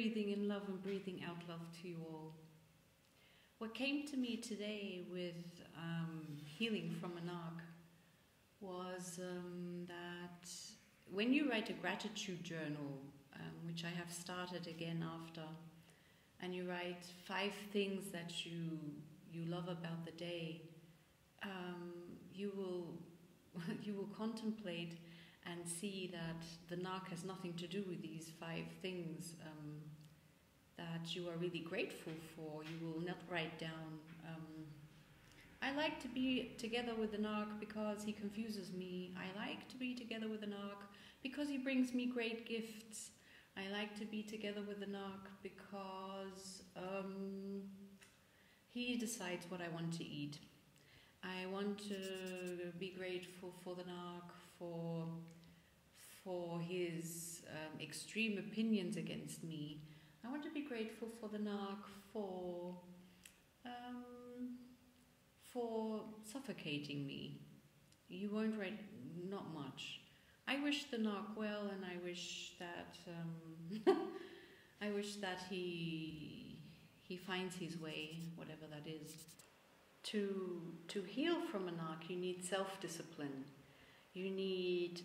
breathing in love and breathing out love to you all. What came to me today with healing from an arc was that when you write a gratitude journal, which I have started again after, and you write 5 things that you love about the day, you will contemplate and see that the narc has nothing to do with these 5 things that you are really grateful for. You will not write down, I like to be together with the narc because he confuses me. I like to be together with the narc because he brings me great gifts. I like to be together with the narc because he decides what I want to eat. I want to be grateful for the narc for his extreme opinions against me. I want to be grateful for the narc for suffocating me. You won't write not much. I wish the narc well, and I wish that he finds his way, whatever that is. To heal from a narc, you need self-discipline. You need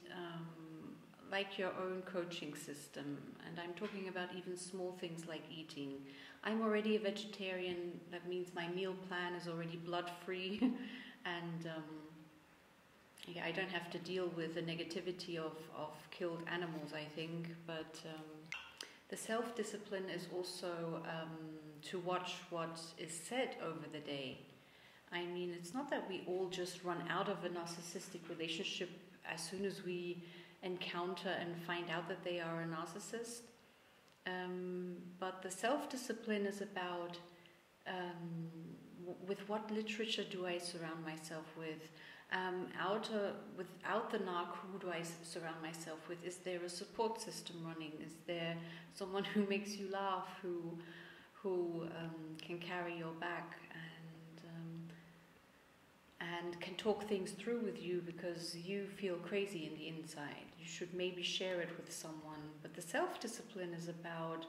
like your own coaching system, and I'm talking about even small things like eating. I'm already a vegetarian. That means my meal plan is already blood-free, and I don't have to deal with the negativity of killed animals, I think. But the self-discipline is also to watch what is said over the day. I mean, it's not that we all just run out of a narcissistic relationship as soon as we encounter and find out that they are a narcissist. But the self-discipline is about with what literature do I surround myself with? Without the narc, who do I surround myself with? Is there a support system running? Is there someone who makes you laugh, who can carry your back and can talk things through with you because you feel crazy in the inside? You should maybe share it with someone. But the self-discipline is about,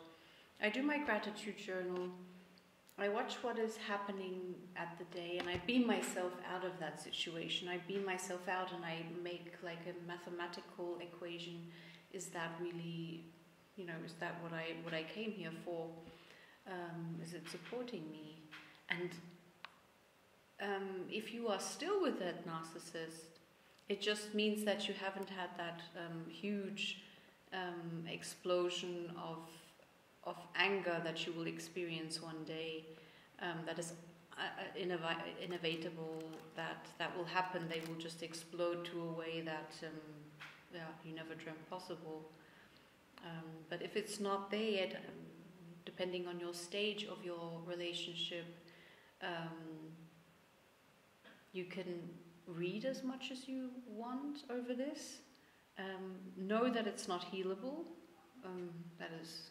I do my gratitude journal, I watch what is happening at the day, and I beam myself out of that situation. I beam myself out and I make like a mathematical equation. Is that really, is that what I came here for? Is it supporting me? And if you are still with that narcissist, it just means that you haven't had that huge explosion of anger that you will experience one day. That is inevitable. That will happen. They will just explode to a way that you never dreamt possible. But if it's not there yet, depending on your stage of your relationship, you can read as much as you want over this. Know that it's not healable. That is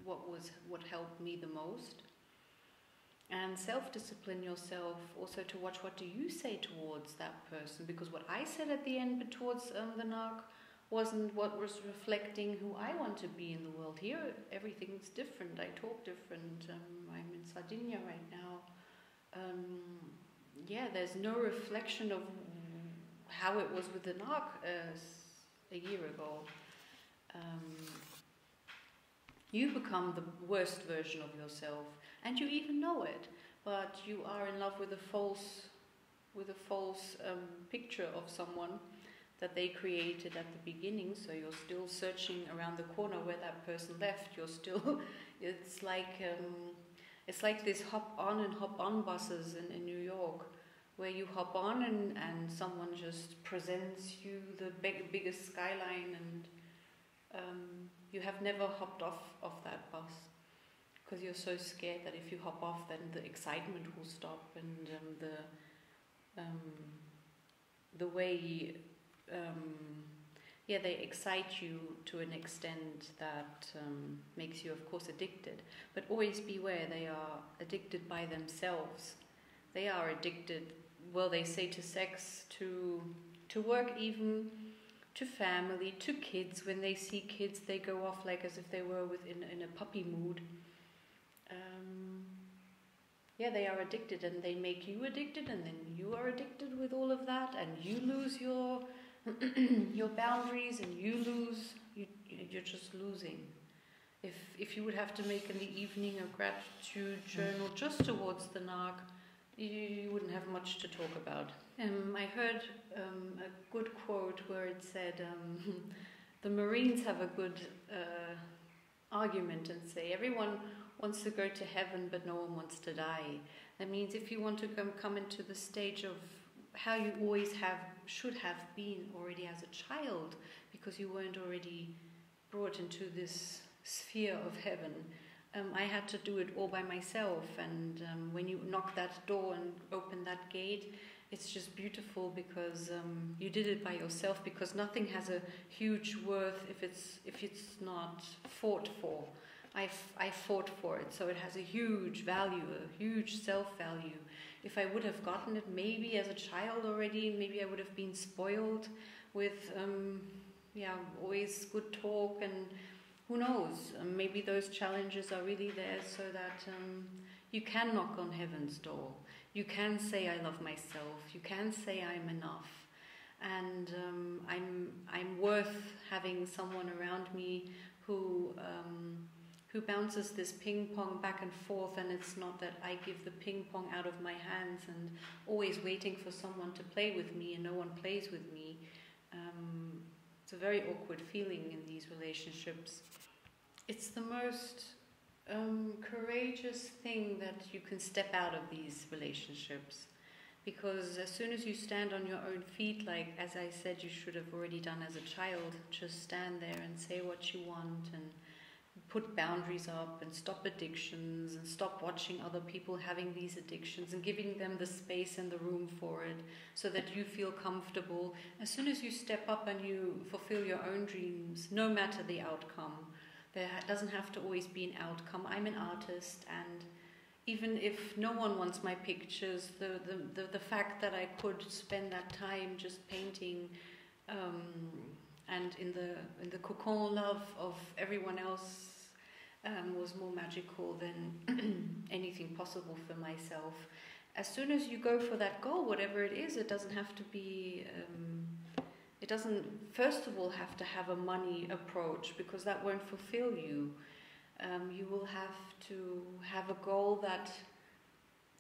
what helped me the most. And self-discipline yourself also to watch what do you say towards that person, because what I said at the end towards the narc wasn't what was reflecting who I want to be in the world. Here everything's different. I talk different. I'm in Sardinia right now. There's no reflection of how it was with the narc a year ago. You become the worst version of yourself, and you even know it, but you are in love with a false picture of someone that they created at the beginning. So you're still searching around the corner where that person left. You're still, it's like this hop on and hop on buses in New York, where you hop on and someone just presents you the biggest skyline, and you have never hopped off that bus because you're so scared that if you hop off, then the excitement will stop, and the way they excite you to an extent that makes you, of course, addicted. But always beware, they are addicted by themselves. They are addicted, well, they say, to sex, to work even, to family, to kids. When they see kids, they go off like as if they were in a puppy mood. They are addicted, and they make you addicted, and then you are addicted with all of that, and you lose your your boundaries, and you're just losing. If you would have to make in the evening a gratitude journal just towards the narc, you wouldn't have much to talk about. I heard a good quote where it said, the Marines have a good argument and say, everyone wants to go to heaven, but no one wants to die. That means if you want to come into the stage of how you always should have been already as a child, because you weren't already brought into this sphere of heaven. I had to do it all by myself, and when you knock that door and open that gate, it's just beautiful because you did it by yourself, because nothing has a huge worth if it's not fought for. I fought for it, so it has a huge value, a huge self-value. If I would have gotten it maybe as a child already, maybe I would have been spoiled with always good talk, and who knows, maybe those challenges are really there so that you can knock on heaven's door. You can say, I love myself. You can say, I'm enough. And I'm worth having someone around me who bounces this ping pong back and forth, and it's not that I give the ping pong out of my hands and always waiting for someone to play with me and no one plays with me. It's a very awkward feeling in these relationships. It's the most courageous thing that you can step out of these relationships, because as soon as you stand on your own feet, like as I said you should have already done as a child, just stand there and say what you want and put boundaries up and stop addictions and stop watching other people having these addictions and giving them the space and the room for it so that you feel comfortable. As soon as you step up and you fulfill your own dreams, no matter the outcome, there doesn't have to always be an outcome. I'm an artist, and even if no one wants my pictures, the fact that I could spend that time just painting and in the cocon love of everyone else was more magical than anything possible for myself. As soon as you go for that goal, whatever it is, it doesn't have to be, it doesn't first of all have to have a money approach, because that won't fulfill you. You will have to have a goal that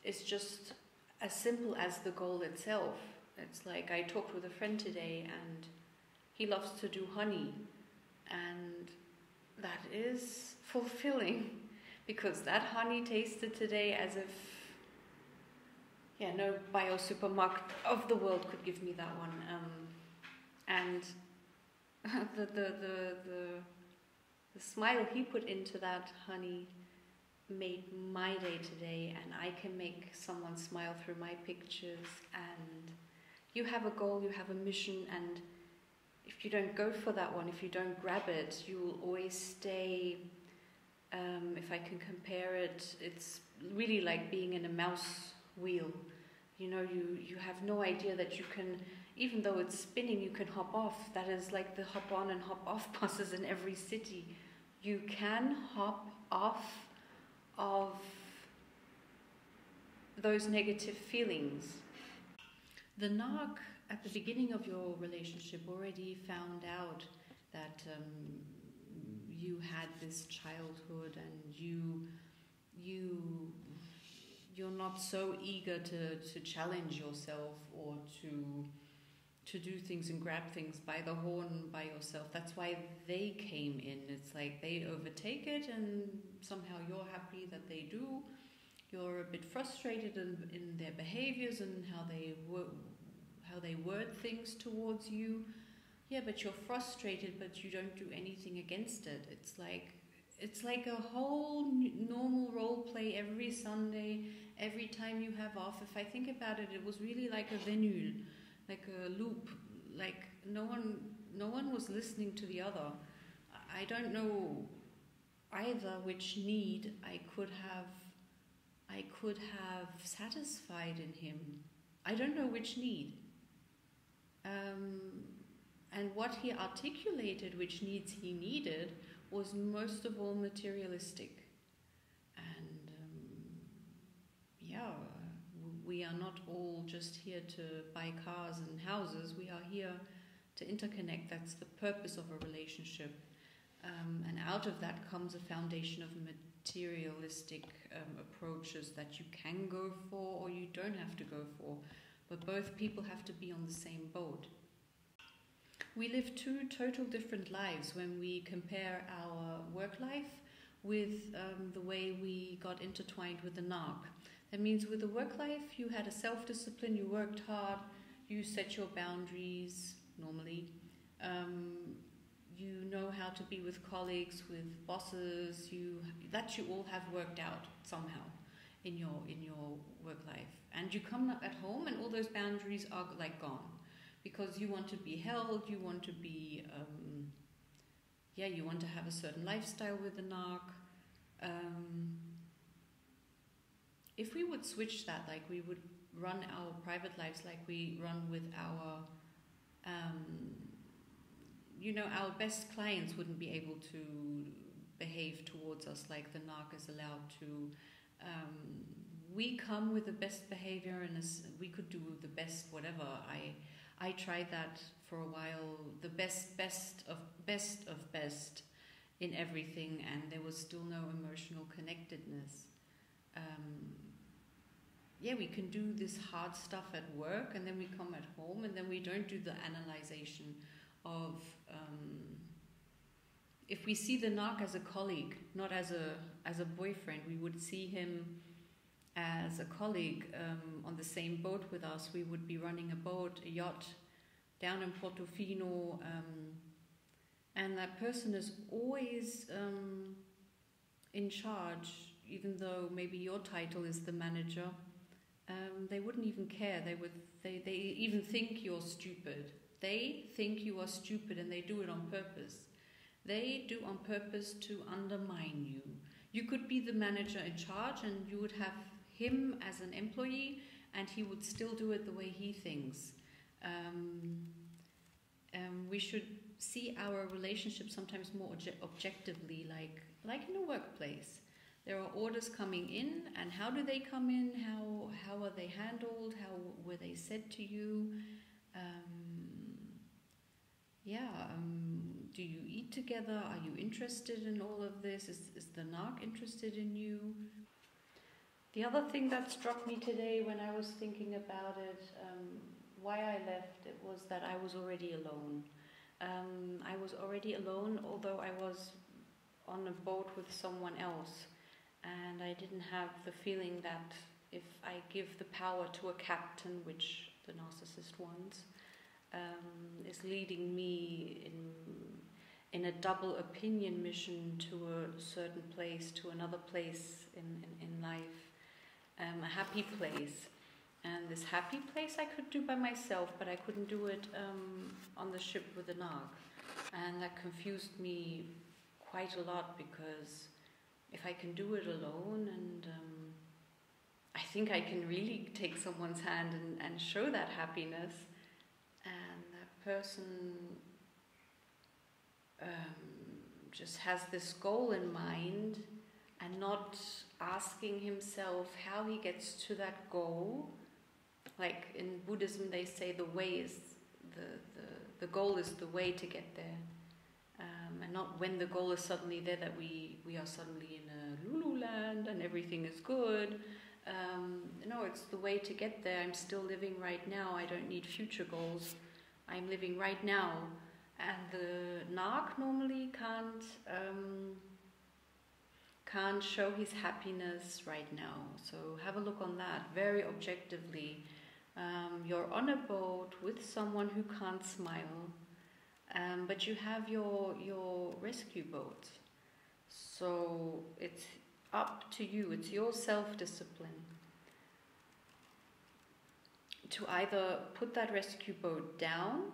is just as simple as the goal itself. It's like, I talked with a friend today, and he loves to do honey, and that is fulfilling, because that honey tasted today as if no bio supermarket of the world could give me that one. And the smile he put into that honey made my day today, and I can make someone smile through my pictures. And you have a goal, you have a mission, and if you don't go for that one, if you don't grab it, you will always stay. If I can compare it, it's really like being in a mouse wheel. You know, you have no idea that you can, even though it's spinning, you can hop off. That is like the hop on and hop off buses in every city. You can hop off of those negative feelings. The narc at the beginning of your relationship already found out that you had this childhood, and you're not so eager to challenge yourself or to do things and grab things by the horn by yourself. That's why they came in. It's like they overtake it, and somehow you're happy that they do. You're a bit frustrated in their behaviors and how they word things towards you. Yeah, but you're frustrated, but you don't do anything against it. It's like a whole normal role play every Sunday, every time you have off. If I think about it, it was really like a venue, like a loop. Like no one was listening to the other. I don't know either which need I could have satisfied in him. I don't know which need. And what he articulated, which needs he needed, was most of all materialistic. And we are not all just here to buy cars and houses. We are here to interconnect. That's the purpose of a relationship. And out of that comes a foundation of materialistic approaches that you can go for or you don't have to go for. But both people have to be on the same boat. We live two total different lives when we compare our work life with the way we got intertwined with the Narc. That means with the work life, you had a self-discipline, you worked hard, you set your boundaries, normally. You know how to be with colleagues, with bosses, that you all have worked out somehow in your work life. And you come at home and all those boundaries are like gone. Because you want to be held, you want to be, you want to have a certain lifestyle with the Narc. If we would switch that, like we would run our private lives like we run with our, our best clients wouldn't be able to behave towards us like the Narc is allowed to. We come with the best behavior and we could do the best whatever. I tried that for a while, the best of best in everything, and there was still no emotional connectedness. We can do this hard stuff at work, and then we come at home, and then we don't do the analyzation of if we see the Narc as a colleague, not as a boyfriend, we would see him as a colleague on the same boat with us. We would be running a yacht down in Portofino, and that person is always in charge, even though maybe your title is the manager. They wouldn't even care. They even think you're stupid. They think you are stupid, and they do it on purpose. They do on purpose to undermine you. You could be the manager in charge, and you would have him as an employee, and he would still do it the way he thinks. We should see our relationship sometimes more objectively, like in a workplace. There are orders coming in, and how do they come in? How are they handled? How were they said to you? Do you eat together? Are you interested in all of this? Is the Narc interested in you? The other thing that struck me today when I was thinking about it, why I left, it was that I was already alone. I was already alone, although I was on a boat with someone else. And I didn't have the feeling that if I give the power to a captain, which the narcissist wants, is leading me in a double opinion mission to a certain place, to another place in life, a happy place. And this happy place I could do by myself, but I couldn't do it on the ship with the Narc. And that confused me quite a lot, because if I can do it alone, and I think I can really take someone's hand and show that happiness, and that person just has this goal in mind and not asking himself how he gets to that goal. Like in Buddhism, they say the way is the goal is the way to get there, and not when the goal is suddenly there that we are suddenly in a Lulu land and everything is good. No, it's the way to get there. I'm still living right now. I don't need future goals. I'm living right now, and the Narc normally can't show his happiness right now. So have a look on that very objectively. You're on a boat with someone who can't smile, but you have your rescue boat. So it's up to you. It's your self-discipline to either put that rescue boat down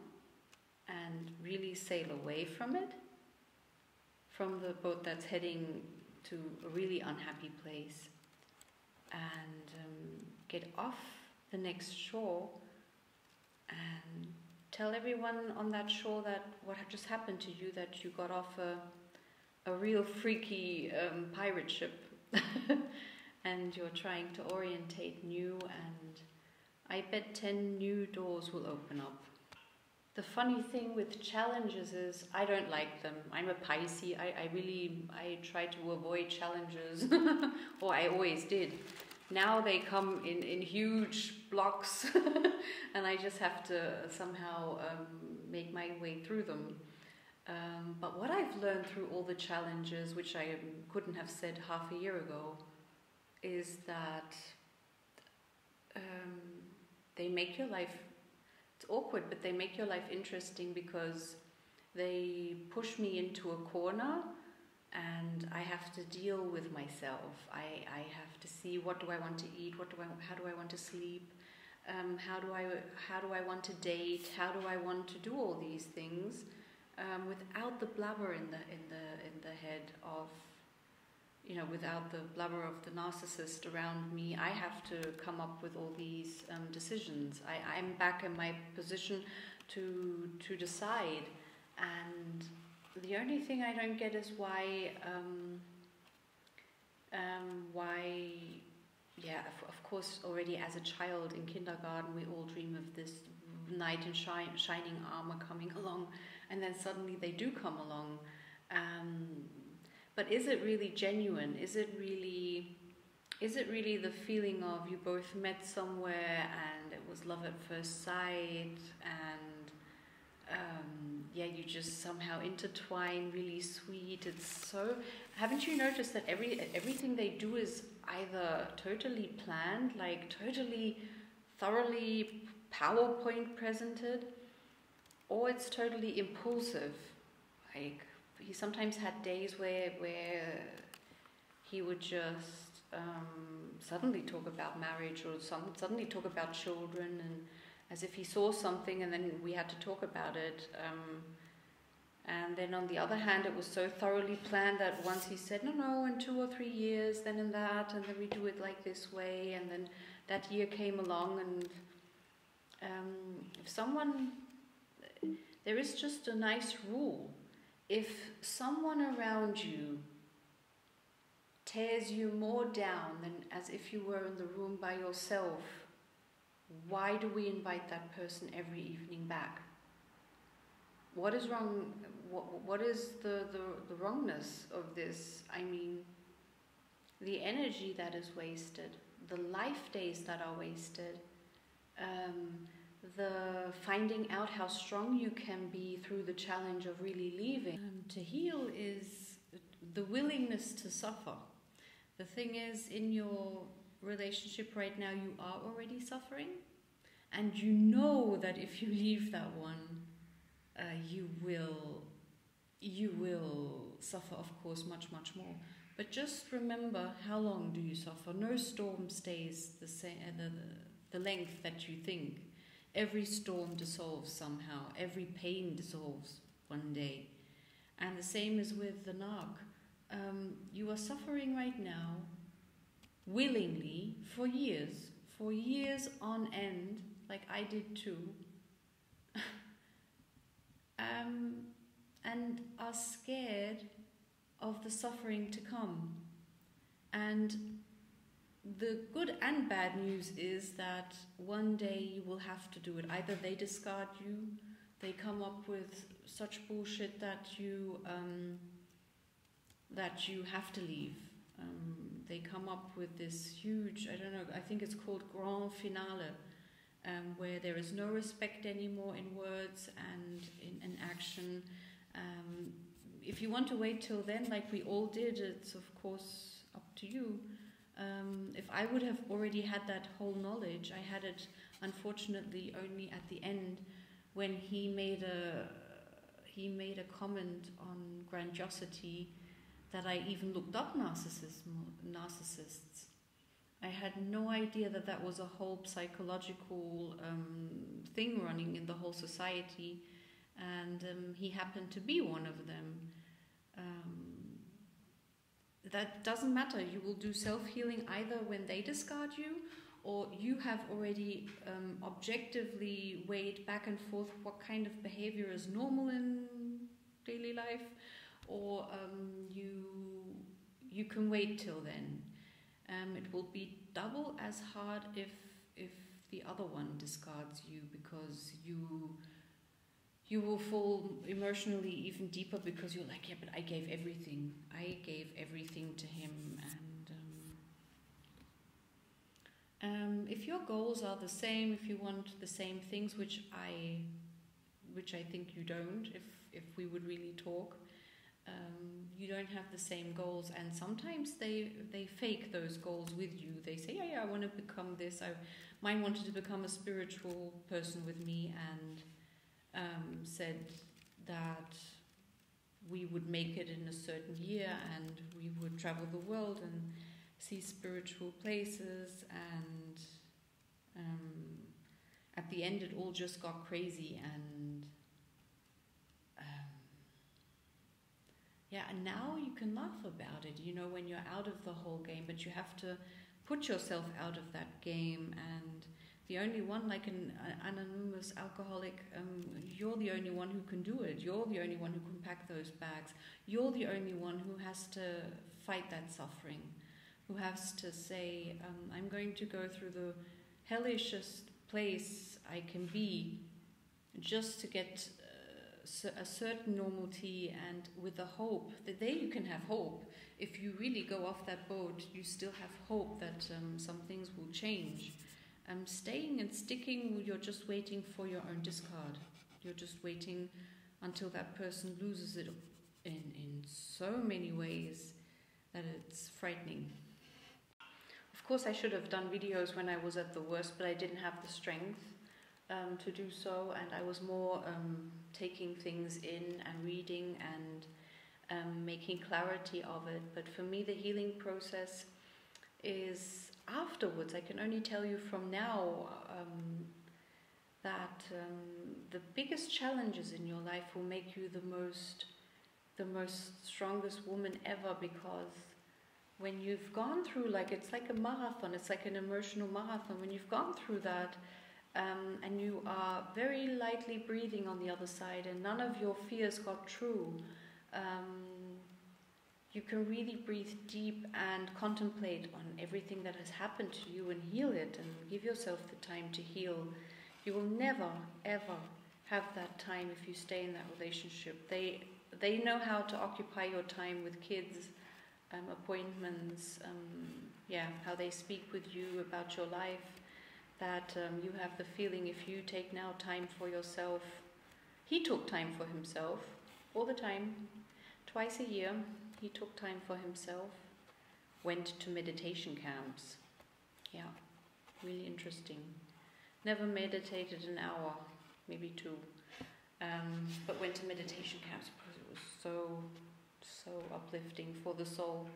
and really sail away from it, from the boat that's heading to a really unhappy place, and get off the next shore and tell everyone on that shore that what had just happened to you, that you got off a real freaky pirate ship and you're trying to orientate new, and I bet 10 new doors will open up. The funny thing with challenges is I don't like them. I'm a Pisces. I try to avoid challenges, or I always did. Now they come in huge blocks and I just have to somehow make my way through them. But what I've learned through all the challenges, which I couldn't have said half a year ago, is that they make your life, it's awkward, but they make your life interesting because they push me into a corner and I have to deal with myself. I have to see, what do I want to eat, how do I want to sleep, how do I want to date, how do I want to do all these things, without the blabber in the head of, without the blabber of the narcissist around me. I have to come up with all these decisions. I'm back in my position to decide, and the only thing I don't get is why, of course, already as a child in kindergarten, we all dream of this knight in shining armor coming along, and then suddenly they do come along. But is it really genuine? Is it really the feeling of you both met somewhere and it was love at first sight, and you just somehow intertwine, really sweet? It's so. Haven't you noticed that everything they do is either totally planned, like totally thoroughly PowerPoint presented, or it's totally impulsive? Like, he sometimes had days where he would just suddenly talk about marriage, or suddenly talk about children, and as if he saw something and then we had to talk about it. And then on the other hand, it was so thoroughly planned that once he said, no, in 2 or 3 years, then in that, and then we do it like this way, and then that year came along, and there is just a nice rule. If someone around you tears you more down than as if you were in the room by yourself, why do we invite that person every evening back? What is wrong? What is the wrongness of this? I mean, the energy that is wasted, the life days that are wasted, the finding out how strong you can be through the challenge of really leaving. To heal is the willingness to suffer. The thing is, in your relationship right now, you are already suffering, and you know that if you leave that one, you will suffer, of course, much, much more. But just remember, how long do you suffer? No storm stays the same, the length that you think. Every storm dissolves somehow. Every pain dissolves one day. And the same is with the narc. You are suffering right now, willingly, for years on end, like I did too, and are scared of the suffering to come. And the good and bad news is that one day you will have to do it. Either they discard you, they come up with such bullshit that you have to leave. They come up with this huge, I don't know, I think it's called grand finale, where there is no respect anymore in words and in action. If you want to wait till then, like we all did, it's of course up to you. If I would have already had that whole knowledge, I had it unfortunately only at the end, when he made a comment on grandiosity, that I even looked up narcissists. I had no idea that was a whole psychological thing running in the whole society, and he happened to be one of them. That doesn't matter. You will do self-healing either when they discard you or you have already objectively weighed back and forth what kind of behavior is normal in daily life, or you can wait till then. It will be double as hard if the other one discards you, because you will fall emotionally even deeper, because you're like, yeah, but I gave everything to him. And if your goals are the same, if you want the same things, which I think you don't, if we would really talk, you don't have the same goals, and sometimes they fake those goals with you. They say, yeah, I want to become this. Mine wanted to become a spiritual person with me, and said that we would make it in a certain year, and we would travel the world and see spiritual places, and at the end it all just got crazy, and and now you can laugh about it, when you're out of the whole game, but you have to put yourself out of that game. And the only one, like an anonymous alcoholic, you're the only one who can do it. You're the only one who can pack those bags. You're the only one who has to fight that suffering, who has to say, I'm going to go through the hellishest place I can be just to get a certain normality, and with the hope that there you can have hope. If you really go off that boat, you still have hope that some things will change. Staying and sticking, you're just waiting for your own discard. You're just waiting until that person loses it in so many ways that it's frightening. Of course, I should have done videos when I was at the worst, but I didn't have the strength to do so, and I was more taking things in and reading and making clarity of it. But for me, the healing process is afterwards. I can only tell you from now that the biggest challenges in your life will make you the most strongest woman ever, because when you've gone through, it's like a marathon, it's like an emotional marathon. When you've gone through that, and you are very lightly breathing on the other side, and none of your fears got true, you can really breathe deep and contemplate on everything that has happened to you and heal it, and give yourself the time to heal. You will never, ever have that time if you stay in that relationship. They know how to occupy your time with kids, appointments, how they speak with you about your life, that you have the feeling if you take now time for yourself. He took time for himself all the time, twice a year. He took time for himself, went to meditation camps. Yeah, really interesting. Never meditated an hour, maybe 2, but went to meditation camps because it was so uplifting for the soul.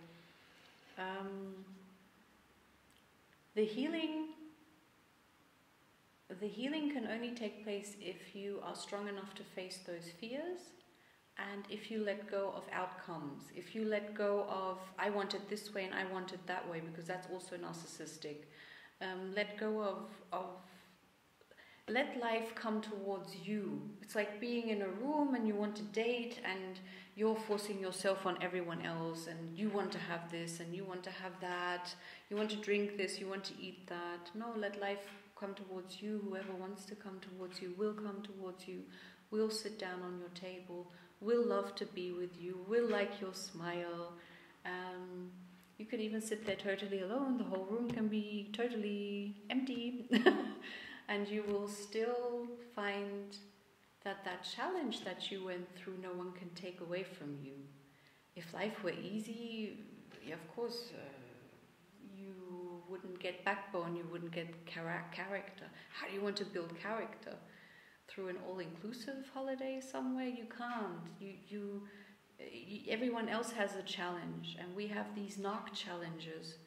The healing can only take place if you are strong enough to face those fears, and if you let go of outcomes. If you let go of, I want it this way and I want it that way, because that's also narcissistic. Let go of let life come towards you. It's like being in a room and you want to date, and you're forcing yourself on everyone else, and you want to have this and you want to have that, you want to drink this, you want to eat that. No, let life come towards you. Whoever wants to come towards you will come towards you, will sit down on your table, will love to be with you, will like your smile. You can even sit there totally alone. The whole room can be totally empty. And you will still find that challenge that you went through, no one can take away from you. If life were easy, of course, you wouldn't get backbone, you wouldn't get character. How do you want to build character? Through an all-inclusive holiday somewhere? You can't. Everyone else has a challenge, and we have these narc challenges.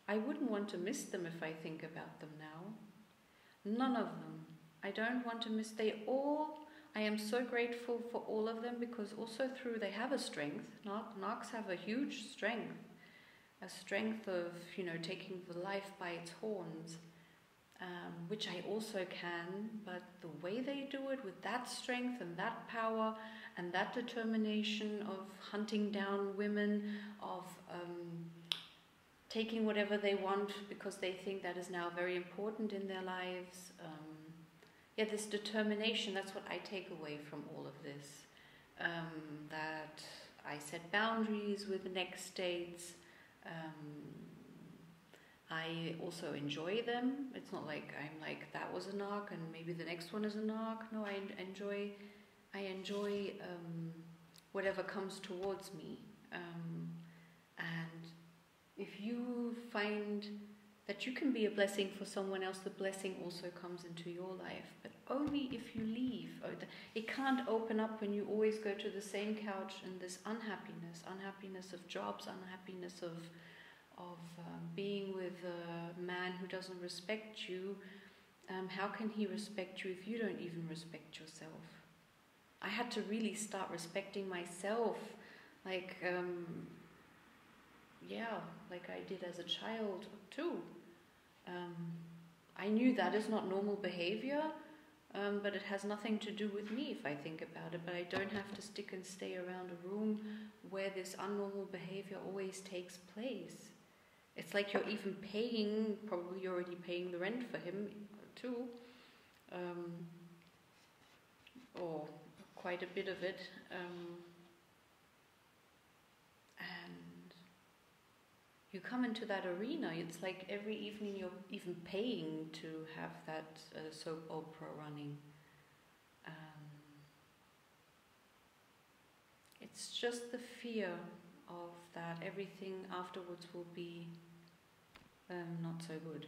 I wouldn't want to miss them if I think about them now. None of them. I don't want to miss. I am so grateful for all of them, because also they have a strength. Narcs have a huge strength. a strength of, taking the life by its horns, which I also can, but the way they do it with that strength and that power and that determination of hunting down women, of taking whatever they want because they think that is now very important in their lives. This determination, that's what I take away from all of this. That I set boundaries with the next states. I also enjoy them. It's not like I'm like, that was an arc and maybe the next one is an arc. No, I enjoy whatever comes towards me. And if you find that you can be a blessing for someone else, the blessing also comes into your life. But only if you leave. It can't open up when you always go to the same couch and this unhappiness of jobs, unhappiness of being with a man who doesn't respect you. How can he respect you if you don't even respect yourself? I had to really start respecting myself, like I did as a child too. I knew that is not normal behavior, but it has nothing to do with me if I think about it. But I don't have to stick and stay around a room where this unnormal behavior always takes place. It's like you're even paying, probably you're already paying the rent for him too, or quite a bit of it, and you come into that arena. It's like every evening you're even paying to have that soap opera running. It's just the fear of that everything afterwards will be not so good.